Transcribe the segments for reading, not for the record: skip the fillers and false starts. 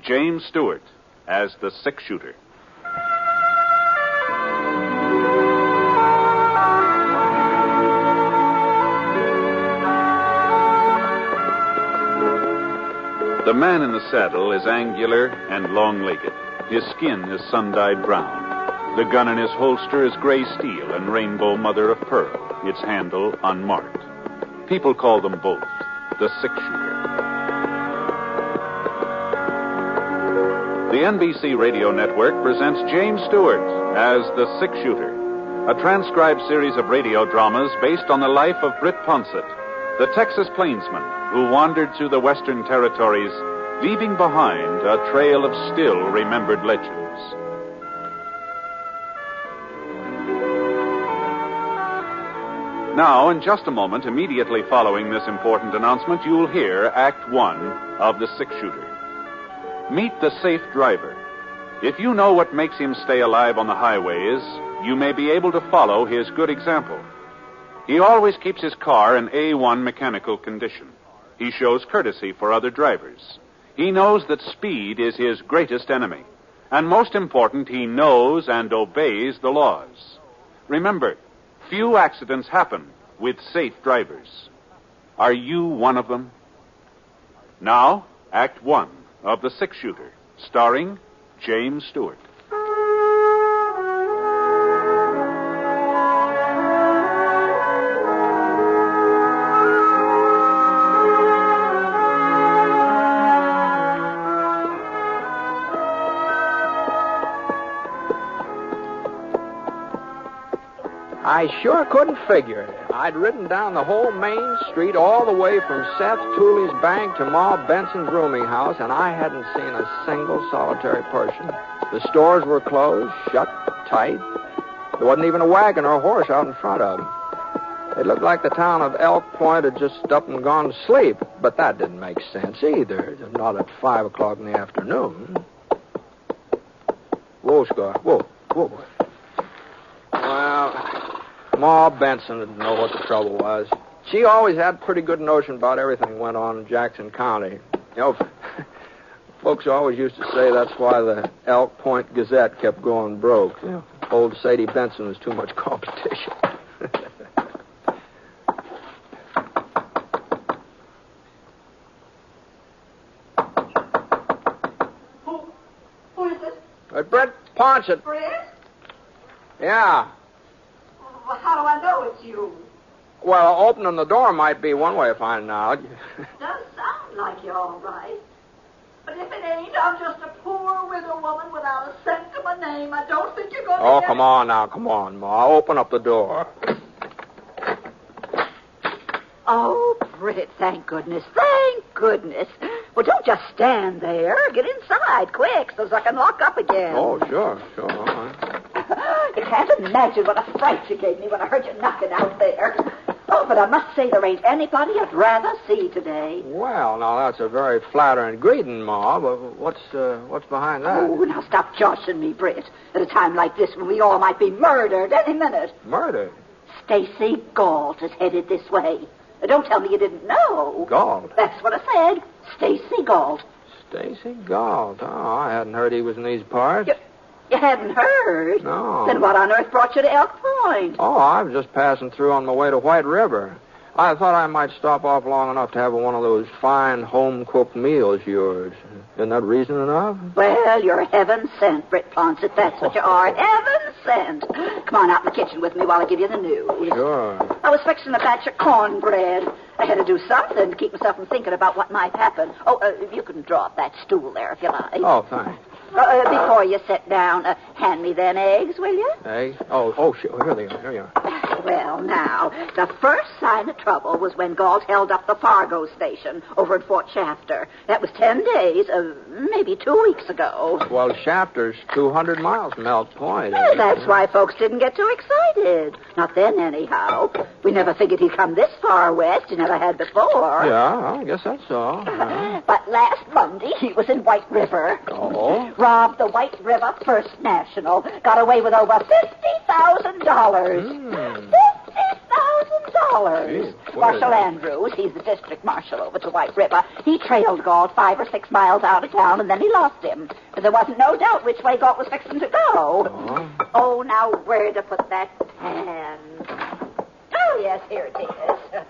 James Stewart as the six-shooter. The man in the saddle is angular and long-legged. His skin is sun-dyed brown. The gun in his holster is gray steel and rainbow mother of pearl, its handle unmarked. People call them both the six-shooter. The NBC Radio Network presents James Stewart as the six-shooter, a transcribed series of radio dramas based on the life of Britt Ponsett, the Texas plainsman who wandered through the Western Territories, leaving behind a trail of still-remembered legends. Now, in just a moment, immediately following this important announcement, you'll hear Act One of The Six-Shooter. Meet the safe driver. If you know what makes him stay alive on the highways, you may be able to follow his good example. He always keeps his car in A1 mechanical condition. He shows courtesy for other drivers. He knows that speed is his greatest enemy. And most important, he knows and obeys the laws. Remember, few accidents happen with safe drivers. Are you one of them? Now, Act One of The Six-Shooter, starring James Stewart. I sure couldn't figure it. I'd ridden down the whole main street all the way from Seth Tooley's bank to Ma Benson's rooming house, and I hadn't seen a single solitary person. The stores were closed, shut tight. There wasn't even a wagon or a horse out in front of them. It looked like the town of Elk Point had just up and gone to sleep, but that didn't make sense either. Not at 5 o'clock in the afternoon. Whoa, Scar. Whoa. Well, Ma Benson didn't know what the trouble was. She always had a pretty good notion about everything that went on in Jackson County. You know, folks always used to say that's why the Elk Point Gazette kept going broke. You know, old Sadie Benson was too much competition. Who is it? Brett Ponsett. Britt? Yeah. Well, how do I know it's you? Well, opening the door might be one way of finding out. Does sound like you're all right. But if it ain't, I'm just a poor widow woman without a cent to my name. I don't think you're going to Oh, get... come on now. Come on, Ma. Open up the door. Oh, Britt, thank goodness. Thank goodness. Well, don't just stand there. Get inside, quick, so I can lock up again. Oh, sure. All right. You can't imagine what a fright you gave me when I heard you knocking out there. Oh, but I must say there ain't anybody I'd rather see today. Well, now, that's a very flattering greeting, Ma, but what's behind that? Oh, now stop joshing me, Britt. At a time like this when we all might be murdered any minute. Murdered? Stacy Gault is headed this way. Don't tell me you didn't know. Gault? That's what I said. Stacy Gault. Stacy Gault. Oh, I hadn't heard he was in these parts. You hadn't heard? No. Then what on earth brought you to Elk Point? Oh, I was just passing through on my way to White River. I thought I might stop off long enough to have one of those fine home-cooked meals of yours. Isn't that reason enough? Well, you're heaven sent, Britt Ponsett. That's what you are. Heaven sent. Come on out in the kitchen with me while I give you the news. Sure. I was fixing a batch of cornbread. I had to do something to keep myself from thinking about what might happen. Oh, you can draw up that stool there if you like. Oh, thanks. Before you sit down, hand me them eggs, will you? Eggs? Oh, sure. Here they are. Here you are. Well, now, the first sign of trouble was when Gault held up the Fargo station over at Fort Shafter. That was 10 days, maybe 2 weeks ago. Well, Shafter's 200 miles from Elk Point. Well, that's why folks didn't get too excited. Not then, anyhow. We never figured he'd come this far west. He never had before. Yeah, I guess that's so. Yeah. But last Monday, he was in White River. Oh? Robbed the White River First National. Got away with over $50,000. $50,000. Gee, Marshal Andrews, he's the district marshal over to White River. He trailed Gault 5 or 6 miles out of town, and then he lost him. But there wasn't no doubt which way Gault was fixing to go. Oh, now where to put that pen? Oh, yes, here it is.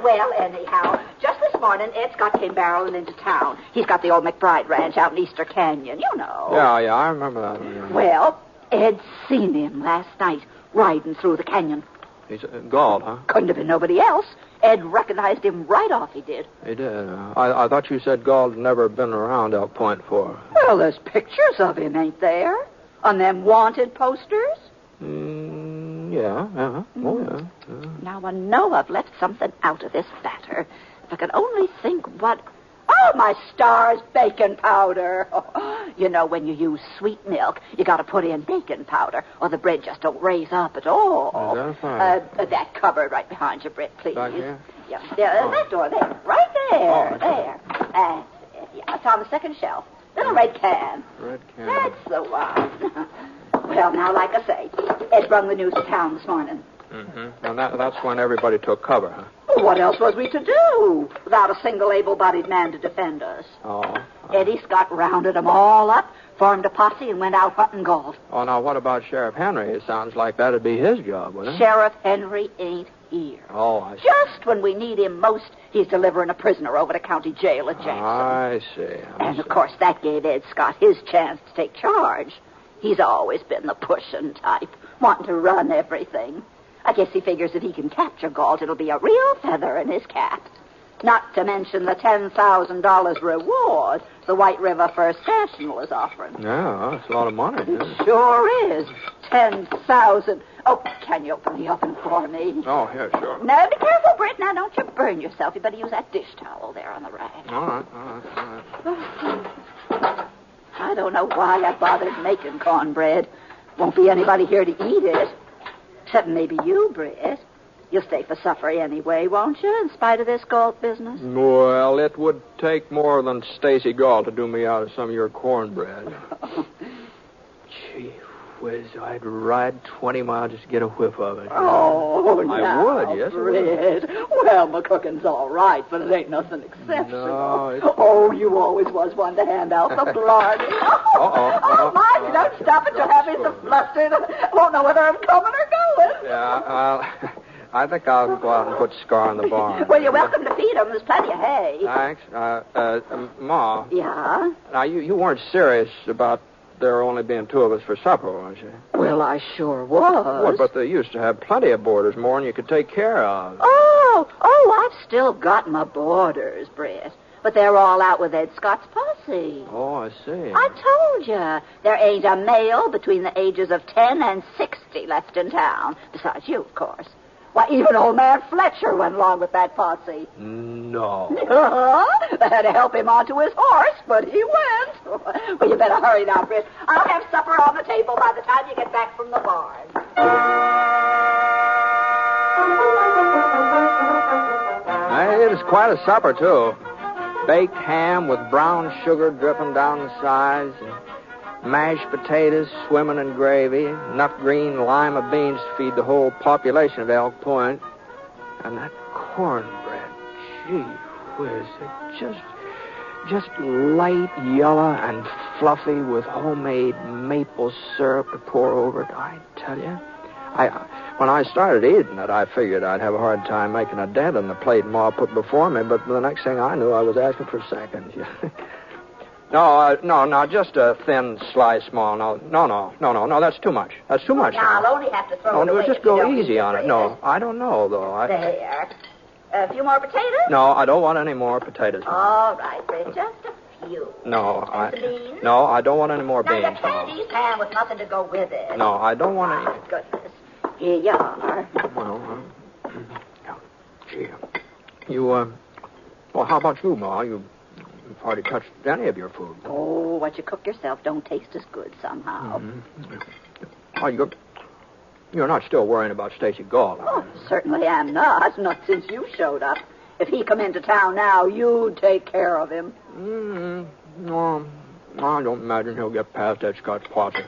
Well, anyhow, just this morning, Ed Scott came barreling into town. He's got the old McBride Ranch out in Easter Canyon, you know. Yeah, I remember that one. Well, Ed seen him last night riding through the canyon. He's Gault, huh? Couldn't have been nobody else. Ed recognized him right off, he did. He did. I thought you said Gault had never been around Elk Point before. Well, there's pictures of him, ain't there? On them wanted posters? Yeah. Oh, yeah. Now, I know I've left something out of this batter. If I could only think what... Oh, my stars, bacon powder. You know, when you use sweet milk, you got to put in bacon powder, or the bread just don't raise up at all. That's fine. That cupboard right behind you, Britt, please. Back here? Yeah, that door there. Right there. There. That's it. Yeah, it's on the second shelf. Little red can. Red can. That's the one. Well, now, like I say, Ed brung the news to town this morning. Mm-hmm. And that's when everybody took cover, huh? Well, what else was we to do without a single able-bodied man to defend us? Eddie Scott rounded them all up, formed a posse, and went out hunting Gault. Oh, now, what about Sheriff Henry? It sounds like that'd be his job, wouldn't it? Sheriff Henry ain't here. Oh, I see. Just when we need him most, he's delivering a prisoner over to county jail at Jackson. I see. And, of course, that gave Ed Scott his chance to take charge. He's always been the pushing type, wanting to run everything. I guess he figures if he can capture Gault, it'll be a real feather in his cap. Not to mention the $10,000 reward the White River First National is offering. Yeah, that's a lot of money. It sure is. 10,000. Oh, can you open the oven for me? Oh, yeah, sure. Now, be careful, Britt. Now, don't you burn yourself. You better use that dish towel there on the rack. All right. I don't know why I bothered making cornbread. Won't be anybody here to eat it. Except maybe you, Britt. You'll stay for supper anyway, won't you, in spite of this Gault business? Well, it would take more than Stacy Gault to do me out of some of your cornbread. Gee whiz, I'd ride 20 miles just to get a whiff of it. Oh, I would, yes. Britt. Well, my cooking's all right, but it ain't nothing exceptional. No, Oh, you always was one to hand out the blarney. Oh, mind you, don't stop it. You'll have me so flustered. I won't know whether I'm coming or going. Yeah, I think I'll go out and put Scar in the barn. Well, you're welcome to feed him. There's plenty of hay. Thanks. Ma. Yeah? Now, you weren't serious about there only being 2 of us for supper, weren't you? Well, I sure was. Well, but they used to have plenty of boarders, more than you could take care of. Oh, I've still got my boarders, Britt. But they're all out with Ed Scott's posse. Oh, I see. I told you. There ain't a male between the ages of 10 and 60 left in town. Besides you, of course. Why, even old man Fletcher went along with that posse. No. They had to help him onto his horse, but he went. Well, you better hurry now, Britt. I'll have supper on the table by the time you get back from the barn. It is quite a supper, too. Baked ham with brown sugar dripping down the sides, and mashed potatoes swimming in gravy, enough green lima beans to feed the whole population of Elk Point. And that cornbread, gee whiz, it just light yellow and fluffy with homemade maple syrup to pour over it. I tell you, when I started eating it, I figured I'd have a hard time making a dent in the plate Ma put before me, but the next thing I knew, I was asking for seconds. No, just a thin slice, small. No, that's too much. That's too much. Now, I'll only have to throw it away. Just go easy on it. No, I don't know, though. There. A few more potatoes? No, I don't want any more potatoes. All right, Britt, just a few. No, beans? No, I don't want any more beans. Now, you can't eat ham with nothing to go with it. No, I don't want any. Oh, goodness. Here you are. Well, gee. Well, how about you, Ma? You've hardly touched any of your food. Oh, what you cook yourself don't taste as good somehow. Mm-hmm. Oh, you're not still worrying about Stacy Gault, Oh, certainly am not since you showed up. If he come into town now, you'd take care of him. No, I don't imagine he'll get past Ed Scott's posse.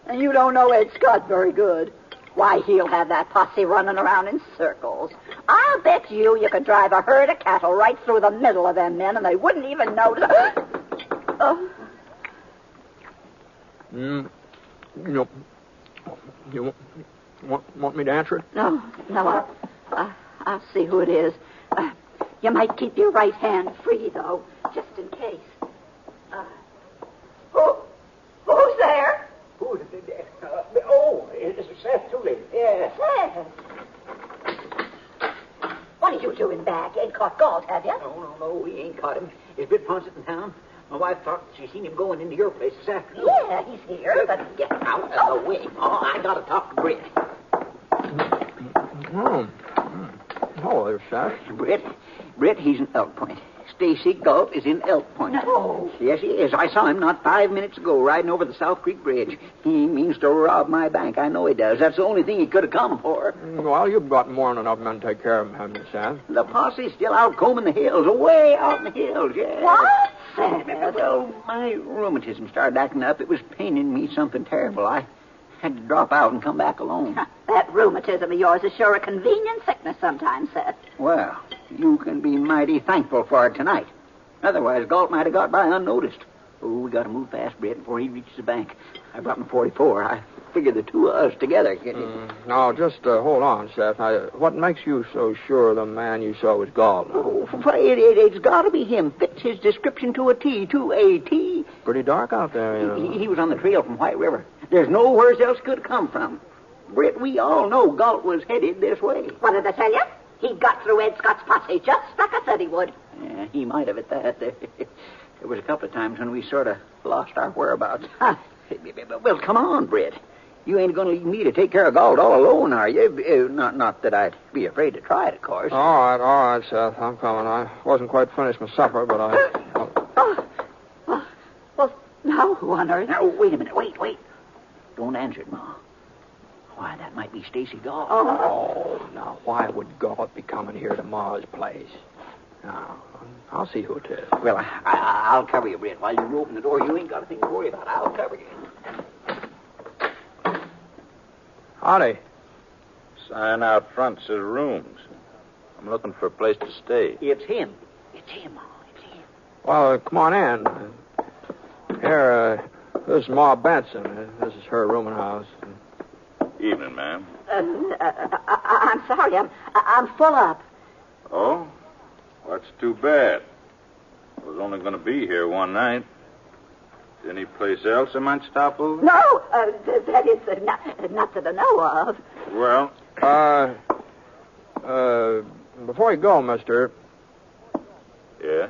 And you don't know Ed Scott very good. Why, he'll have that posse running around in circles. I'll bet you could drive a herd of cattle right through the middle of them men, and they wouldn't even notice. Oh. You want me to answer it? No, I'll see who it is. You might keep your right hand free, though, just in case. Who's there? Who's there? It's Seth Tooley. Yeah. Seth. What are you doing back? You ain't caught Gault, have you? No, we ain't caught him. Is Britt Ponset in town? My wife thought she seen him going into your place this afternoon. Yeah, he's here, but get Out of the way. Oh, I gotta talk to Britt. Hello there, Seth. Britt, he's in Elk Point. Stacy Gault is in Elk Point. No. Yes, he is. I saw him not 5 minutes ago riding over the South Creek Bridge. He means to rob my bank. I know he does. That's the only thing he could have come for. Well, you've got more than enough men to take care of him, haven't you, Seth? The posse's still out combing the hills, away out in the hills, yeah. What? Seth? Well, my rheumatism started acting up. It was paining me something terrible. I had to drop out and come back alone. That rheumatism of yours is sure a convenient sickness sometimes, Seth. Well, you can be mighty thankful for it tonight. Otherwise, Gault might have got by unnoticed. Oh, we got to move fast, Britt, before he reaches the bank. I brought him 44. I figured the two of us together. Now, just hold on, Seth. Now, what makes you so sure the man you saw was Gault? Oh, it's got to be him. Fits his description to a T, to a T. Pretty dark out there, you know. He was on the trail from White River. There's nowhere else could have come from. Britt, we all know Gault was headed this way. What did I tell you? He got through Ed Scott's posse just like I said he would. Yeah, he might have at that. There was a couple of times when we sort of lost our whereabouts. Well, come on, Britt. You ain't going to leave me to take care of Gault all alone, are you? Not that I'd be afraid to try it, of course. All right, Seth. I'm coming. I wasn't quite finished my supper, but Well, now who on earth? Now, wait a minute. Wait. Don't answer it, Ma. Why, that might be Stacy Gault. Oh, now, why would Gault be coming here to Ma's place? Now, I'll see who it is. Well, I'll cover you, Britt. While you open the door, you ain't got a thing to worry about. I'll cover you. Howdy. Sign out front says rooms. I'm looking for a place to stay. It's him, Ma. It's him. Well, come on in. Here, this is Ma Benson. This is her rooming house. Evening, ma'am. I'm sorry. I'm full up. Oh? Well, that's too bad. I was only going to be here one night. Any place else I might stop over? No, that is not that I know of. Well? Before you go, mister. Yeah?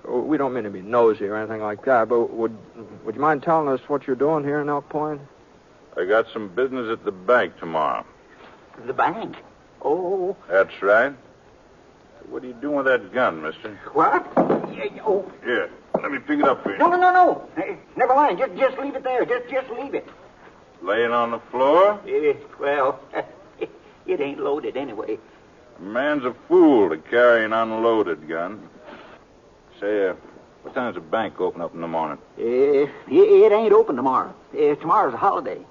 We don't mean to be nosy or anything like that, but would you mind telling us what you're doing here in Elk Point? I got some business at the bank tomorrow. The bank? Oh. That's right. What are you doing with that gun, mister? What? Here, let me pick it up for you. No. Hey, never mind. Just leave it there. Just leave it. Laying on the floor? Well, it ain't loaded anyway. A man's a fool to carry an unloaded gun. Say, what time's the bank open up in the morning? It ain't open tomorrow. Tomorrow's a holiday.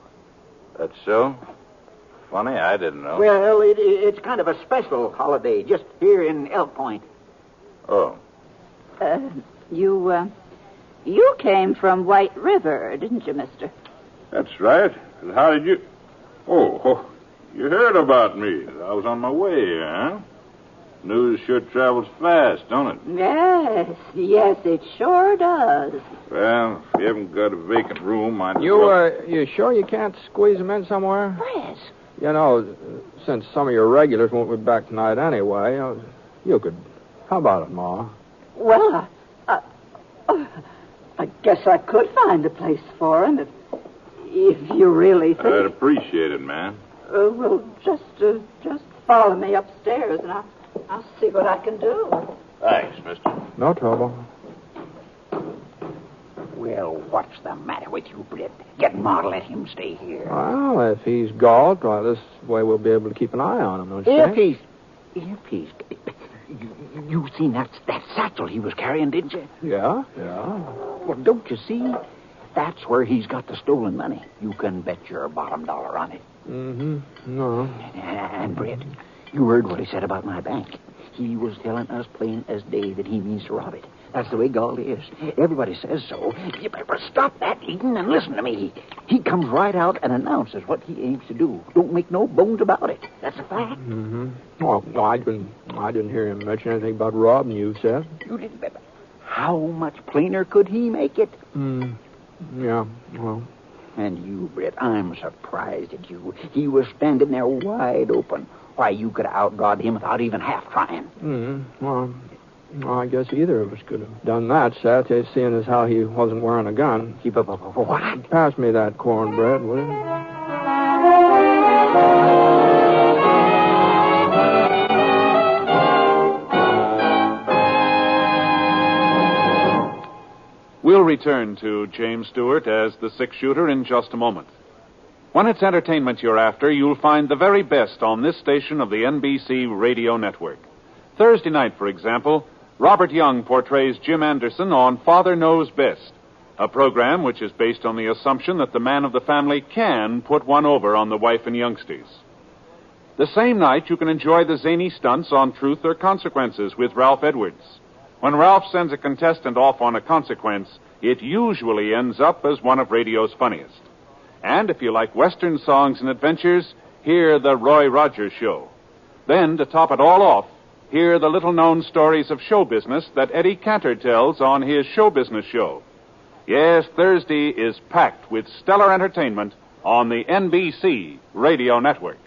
That's so? Funny, I didn't know. Well, it's kind of a special holiday just here in Elk Point. Oh. You came from White River, didn't you, mister? That's right. How did you... Oh, you heard about me. I was on my way, huh? News sure travels fast, don't it? Yes, it sure does. Well, if you haven't got a vacant room, You sure you can't squeeze them in somewhere? Yes. You know, since some of your regulars won't be back tonight anyway, you could... How about it, Ma? Well, I guess I could find a place for him if you really think... I'd appreciate it, man. Well, just follow me upstairs, and I'll see what I can do. Thanks, mister. No trouble. Well, what's the matter with you, Britt? Get Ma to let him stay here. Well, if he's Gault, why, this way we'll be able to keep an eye on him, don't you think? If he's... You seen that satchel he was carrying, didn't you? Yeah. Well, don't you see? That's where he's got the stolen money. You can bet your bottom dollar on it. Mm-hmm. No. And, Britt, you heard what he said about my bank. He was telling us plain as day that he means to rob it. That's the way Gault is. Everybody says so. You better stop that, Eden, and listen to me. He comes right out and announces what he aims to do. Don't make no bones about it. That's a fact. Mm-hmm. Well, I didn't hear him mention anything about robbing you, Seth. You didn't. How much plainer could he make it? Yeah, well. And you, Britt, I'm surprised at you. He was standing there wide open. Why, you could have outdrawed him without even half trying. Well, I guess either of us could have done that, Seth, seeing as how he wasn't wearing a gun. Keep up. What? Pass me that cornbread, will you? We'll return to James Stewart as the six-shooter in just a moment. When it's entertainment you're after, you'll find the very best on this station of the NBC radio network. Thursday night, for example, Robert Young portrays Jim Anderson on Father Knows Best, a program which is based on the assumption that the man of the family can put one over on the wife and youngsters. The same night, you can enjoy the zany stunts on Truth or Consequences with Ralph Edwards. When Ralph sends a contestant off on a consequence, it usually ends up as one of radio's funniest. And if you like Western songs and adventures, hear the Roy Rogers Show. Then, to top it all off, hear the little-known stories of show business that Eddie Cantor tells on his Show Business Show. Yes, Thursday is packed with stellar entertainment on the NBC Radio Network.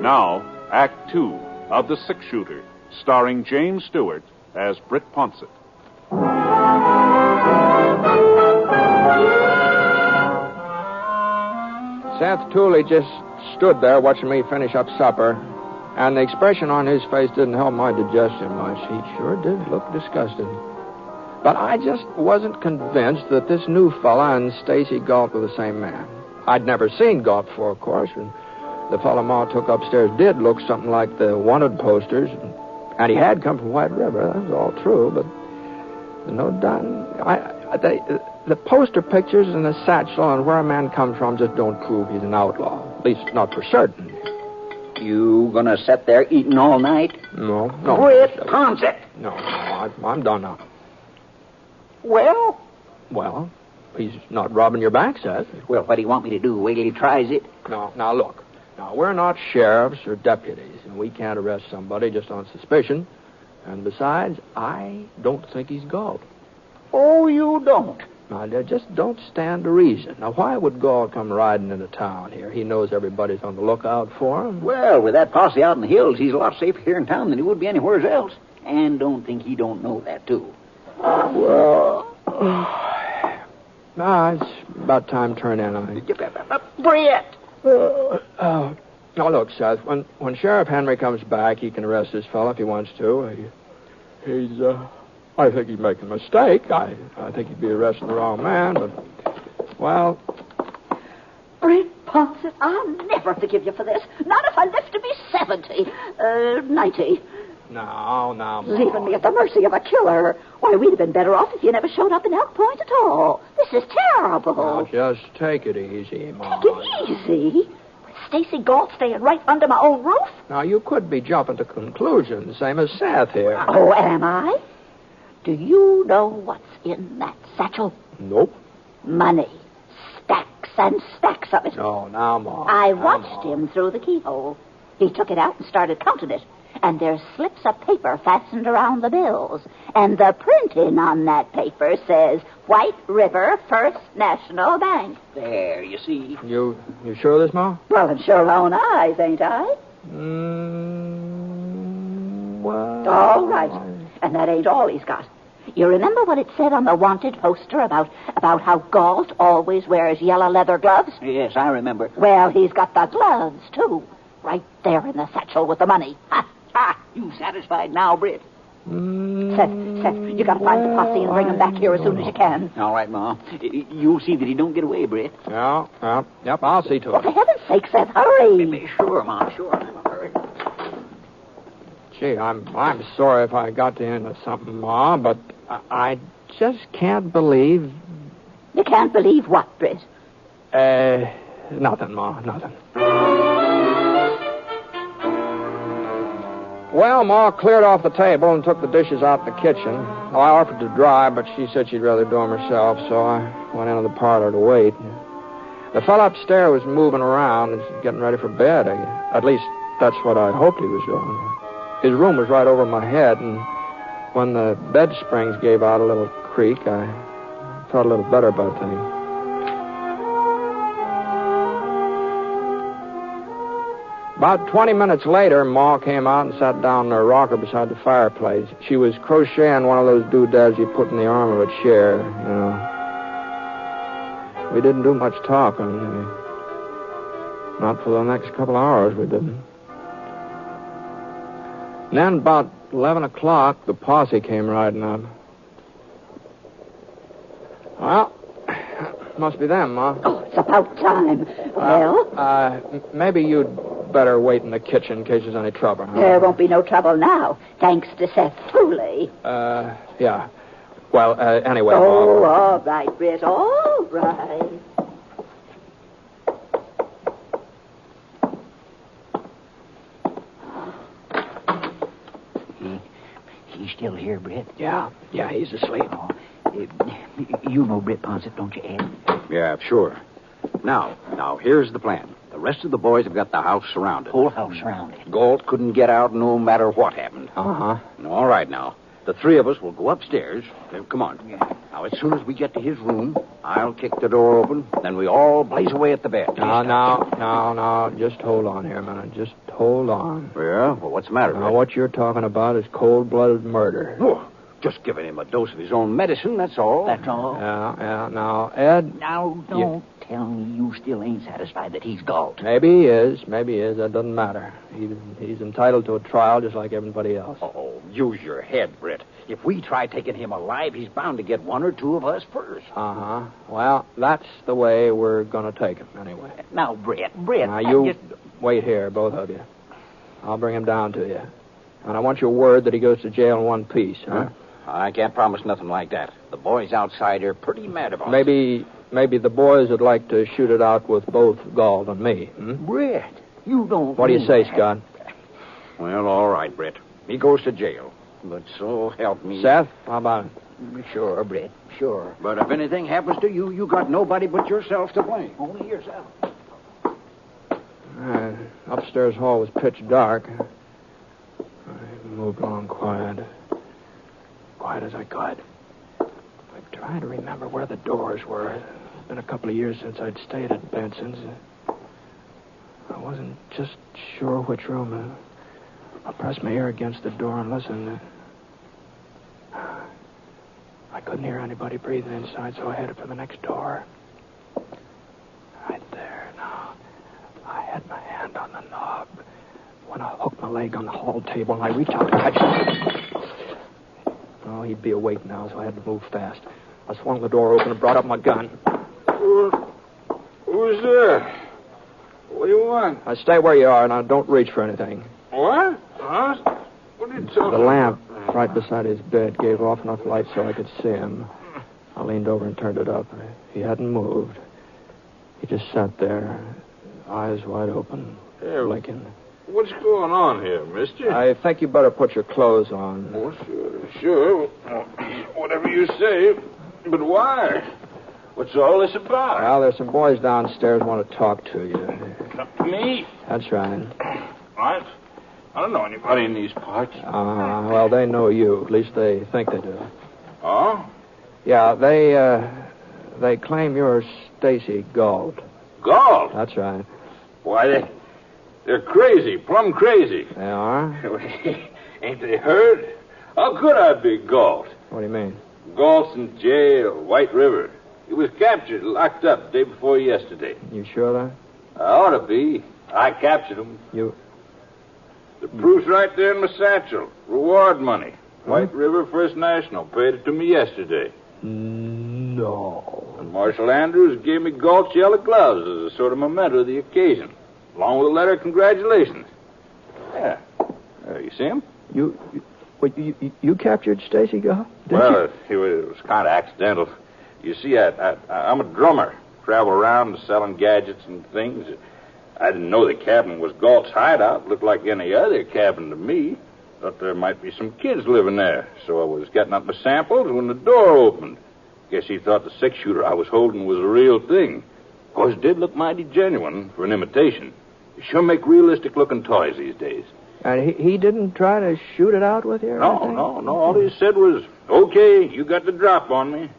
Now, Act Two of The Six-Shooter, starring James Stewart as Britt Ponsett. Seth Tooley just stood there watching me finish up supper, and the expression on his face didn't help my digestion much. He sure did look disgusted. But I just wasn't convinced that this new fella and Stacy Gault were the same man. I'd never seen Gault before, of course, and the fella Ma took upstairs did look something like the wanted posters, and he had come from White River. That was all true, but no doubt, the poster pictures and the satchel and where a man comes from just don't prove he's an outlaw. At least not for certain. You gonna sit there eating all night? No. Britt Ponsett. No, I'm done now. Well, he's not robbing your bank, Seth. Well, what do you want me to do? Wait till he tries it? No, now look. Now, we're not sheriffs or deputies, and we can't arrest somebody just on suspicion. And besides, I don't think he's Gault. Oh, you don't? Now, they just don't stand to reason. Now, why would Gault come riding into town here? He knows everybody's on the lookout for him. Well, with that posse out in the hills, he's a lot safer here in town than he would be anywhere else. And don't think he don't know that, too. Well, it's about time to turn in, I think. Britt! Now, look, Seth, when Sheriff Henry comes back, he can arrest this fella if he wants to. I think he's making a mistake. I think he'd be arresting the wrong man, but, well... Britt Ponsett, I'll never forgive you for this. Not if I live to be 70. 90. No, Ma. Leaving me at the mercy of a killer. Why, we'd have been better off if you never showed up in Elk Point at all. This is terrible. Now, just take it easy, Ma. Take it easy? With Stacy Gault staying right under my own roof? Now, you could be jumping to conclusions, same as Seth here. Oh, am I? Do you know what's in that satchel? Nope. Money. Stacks and stacks of it. No, now, Ma. I watched him through the keyhole. He took it out and started counting it. And there's slips of paper fastened around the bills. And the printing on that paper says White River First National Bank. There, you see. You sure of this, Ma? Well, and sure own eyes, ain't I? Well... All right. And that ain't all he's got. You remember what it said on the wanted poster about how Gault always wears yellow leather gloves? Yes, I remember. Well, he's got the gloves, too. Right there in the satchel with the money. Ha! You satisfied now, Britt? Seth, you gotta find the posse and bring him back here as soon as you can. All right, Ma. You'll see that he don't get away, Britt. Yep, I'll see to Well, it. for heaven's sake, Seth, hurry. Sure, Ma, sure. Hurry. Gee, I'm sorry if I got you into something, Ma, but I just can't believe... You can't believe what, Britt? Nothing, Ma, nothing. Well, Ma cleared off the table and took the dishes out in the kitchen. Well, I offered to dry, but she said she'd rather do them herself, so I went into the parlor to wait. The fellow upstairs was moving around and getting ready for bed. At least, that's what I hoped he was doing. His room was right over my head, and when the bed springs gave out a little creak, I felt a little better about things. About 20 minutes later, Ma came out and sat down in her rocker beside the fireplace. She was crocheting one of those doodads you put in the arm of a chair, you know. We didn't do much talking. Not for the next couple of hours, we didn't. And then about 11 o'clock, the posse came riding up. Well, must be them, Ma. Oh, it's about time. Well? Maybe you'd better wait in the kitchen in case there's any trouble, huh? There won't be no trouble now, thanks to Seth Tooley. Yeah. Well, anyway... Oh, all right, Britt, all right. He's still here, Britt? Yeah, he's asleep. Oh, you know Britt Ponset, don't you, Ed? Yeah, sure. Now, here's the plan. The rest of the boys have got the house surrounded. Whole house surrounded. Gault couldn't get out no matter what happened. Uh-huh. All right, now. The three of us will go upstairs. Come on. Yeah. Now, as soon as we get to his room, I'll kick the door open. Then we all blaze away at the bed. Now, just hold on here a minute. Just hold on. Yeah? Well, what's the matter, Now, Red? what you're talking about is cold-blooded murder. Oh, just giving him a dose of his own medicine, that's all. That's all? Yeah. Now, Ed... Now, don't tell me you still ain't satisfied that he's Gault. Maybe he is. That doesn't matter. He's entitled to a trial just like everybody else. Oh, use your head, Britt. If we try taking him alive, he's bound to get one or two of us first. Uh-huh. Well, that's the way we're going to take him, anyway. Now, Britt. Now, you wait here, both of you. I'll bring him down to you. And I want your word that he goes to jail in one piece, huh? I can't promise nothing like that. The boys outside are pretty mad about it. Maybe the boys would like to shoot it out with both Gault and me. Hmm? Britt, you don't... What do you say, Scott? Well, all right, Britt. He goes to jail. But so help me... Seth, how about it? Sure, Britt, sure. But if anything happens to you, you got nobody but yourself to blame. Only yourself. Upstairs hall was pitch dark. I moved along quiet as I could. I'm trying to remember where the doors were. It's been a couple of years since I'd stayed at Benson's. I wasn't just sure which room. I pressed my ear against the door and listened. I couldn't hear anybody breathing inside, so I headed for the next door. Right there now. I had my hand on the knob when I hooked my leg on the hall table and I reached out to catch him. Oh, he'd be awake now, so I had to move fast. I swung the door open and brought up my gun. Who's there? What do you want? Now, stay where you are, and don't reach for anything. What? Huh? What are you talking The lamp about? right beside his bed gave off enough light so I could see him. I leaned over and turned it up. He hadn't moved. He just sat there, eyes wide open, blinking. What's going on here, mister? I think you better put your clothes on. Oh, sure. Whatever you say. But why? What's all this about? Well, there's some boys downstairs want to talk to you. Me? That's right. I don't know anybody in these parts. Well, they know you. At least they think they do. Oh? Yeah, they claim you're Stacy Gault. Gault? That's right. Why, they're crazy, plumb crazy. They are? Ain't they heard? How could I be Gault? What do you mean? Gault's in jail, White River. He was captured, locked up the day before yesterday. You sure that? I ought to be. I captured him. You... The proof's right there in my satchel. Reward money. White River First National paid it to me yesterday. No. And Marshal Andrews gave me Gault's yellow gloves as a sort of memento of the occasion. along with a letter of congratulations. Yeah. You see him? You captured Stacy, Gault? Well, it was kind of accidental. You see, I'm a drummer. Travel around selling gadgets and things. I didn't know the cabin was Gault's hideout. Looked like any other cabin to me. Thought there might be some kids living there. So I was getting up my samples when the door opened. Guess he thought the six-shooter I was holding was a real thing. Of course, it did look mighty genuine for an imitation. You sure make realistic-looking toys these days. And he didn't try to shoot it out with you or anything? No. All he said was, okay, you got the drop on me.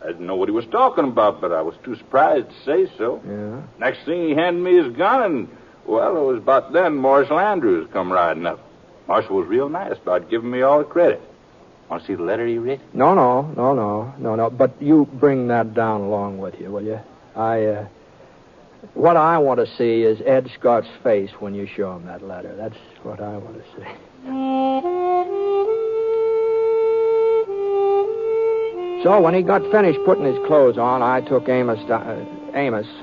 I didn't know what he was talking about, but I was too surprised to say so. Yeah. Next thing, he handed me his gun, and, well, it was about then Marshal Andrews come riding up. Marshal was real nice about giving me all the credit. Want to see the letter he wrote? No. But you bring that down along with you, will you? What I want to see is Ed Scott's face when you show him that letter. That's what I want to see. So when he got finished putting his clothes on, I took Amos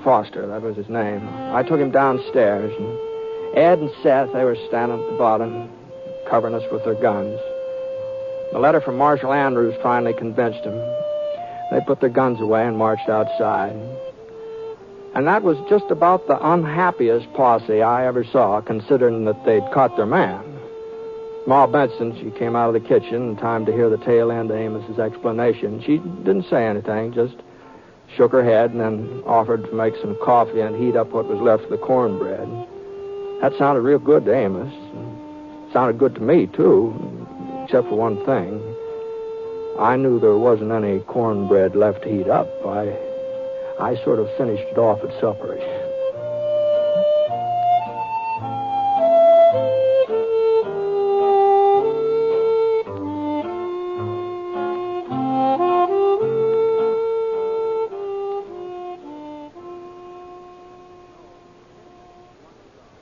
Foster, that was his name. I took him downstairs, and Ed and Seth, they were standing at the bottom, covering us with their guns. The letter from Marshal Andrews finally convinced them. They put their guns away and marched outside. And that was just about the unhappiest posse I ever saw, considering that they'd caught their man. Ma Benson, she came out of the kitchen in time to hear the tail end of Amos's explanation. She didn't say anything, just shook her head and then offered to make some coffee and heat up what was left of the cornbread. That sounded real good to Amos. Sounded good to me, too, except for one thing. I knew there wasn't any cornbread left to heat up. I sort of finished it off at supper.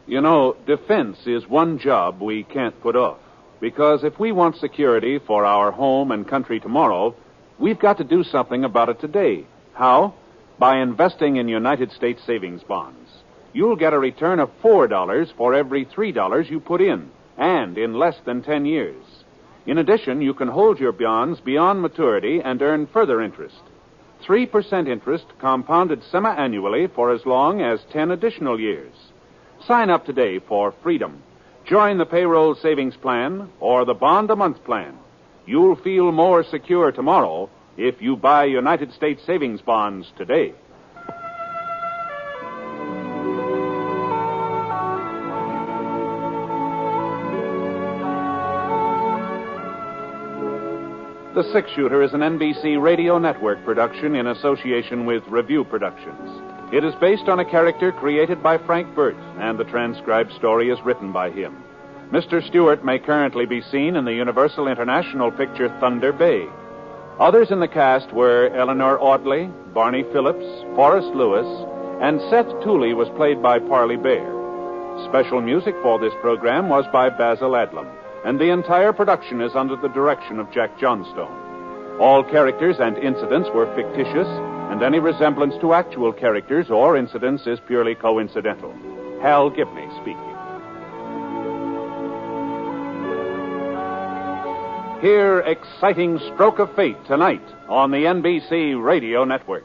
You know, defense is one job we can't put off. Because if we want security for our home and country tomorrow, we've got to do something about it today. How? By investing in United States savings bonds. You'll get a return of $4 for every $3 you put in, and in less than 10 years. In addition, you can hold your bonds beyond maturity and earn further interest. 3% interest compounded semi-annually for as long as 10 additional years. Sign up today for freedom. Join the payroll savings plan or the bond-a-month plan. You'll feel more secure tomorrow if you buy United States savings bonds today. The Six Shooter is an NBC Radio Network production in association with Review Productions. It is based on a character created by Frank Burt, and the transcribed story is written by him. Mr. Stewart may currently be seen in the Universal International picture Thunder Bay. Others in the cast were Eleanor Audley, Barney Phillips, Forrest Lewis, and Seth Tooley was played by Parley Bear. Special music for this program was by Basil Adlam, and the entire production is under the direction of Jack Johnstone. All characters and incidents were fictitious, and any resemblance to actual characters or incidents is purely coincidental. Hal Gibney speaking. Hear Exciting Stroke of Fate tonight on the NBC Radio Network.